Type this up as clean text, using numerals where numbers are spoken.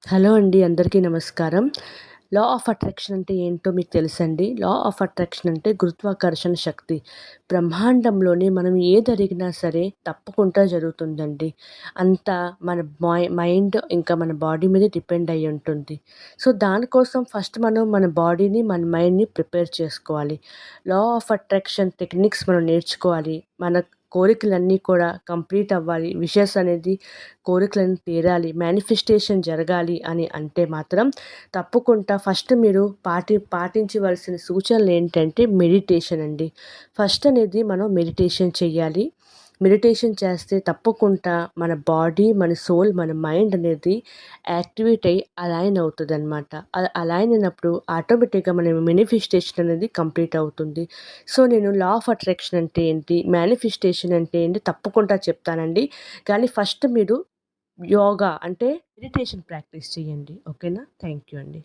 Hello అండి. అందరికీ నమస్కారం. లా ఆఫ్ అట్రాక్షన్ అంటే ఏంటో మీకు తెలుసండి? లా ఆఫ్ అట్రాక్షన్ అంటే గురుత్వాకర్షణ శక్తి. బ్రహ్మాండంలోని మనం ఏదడిగినా సరే తప్పకుండా జరుగుతుందండి. అంతా మన మైండ్ ఇంకా మన బాడీ మీద డిపెండ్ అయ్యి ఉంటుంది. సో, దానికోసం ఫస్ట్ మనం మన బాడీని, మన మైండ్‌ని ప్రిపేర్ చేసుకోవాలి. లా ఆఫ్ అట్రాక్షన్ టెక్నిక్స్ మనం నేర్చుకోవాలి. మన కోరికలన్నీ కూడా కంప్లీట్ అవ్వాలి. విషెస్ అనేది కోరికలన్నీ తీరాలి. మేనిఫెస్టేషన్ జరగాలి అని అంటే మాత్రం తప్పకుండా ఫస్ట్ మీరు పాటించవలసిన సూచనలేంటంటే మెడిటేషన్ అండి. ఫస్ట్ అనేది మనం మెడిటేషన్ చెయ్యాలి. మెడిటేషన్ చేస్తే తప్పకుండా మన బాడీ, మన సోల్, మన మైండ్ అనేది యాక్టివేట్ అయ్యి అలైన్ అవుతదనమాట. అలైన్ అయినప్పుడు ఆటోమేటిక్‌గా మన మేనిఫెస్టేషన్ అనేది కంప్లీట్ అవుతుంది. సో, నేను లా ఆఫ్ అట్రాక్షన్ అంటే ఏంటి? మేనిఫెస్టేషన్ అంటే ఏంటి? తప్పకుండా చెప్తానండి. కానీ ఫస్ట్ మీరు యోగా అంటే మెడిటేషన్ ప్రాక్టీస్ చేయండి. ఓకేనా? థ్యాంక్ యూ అండి.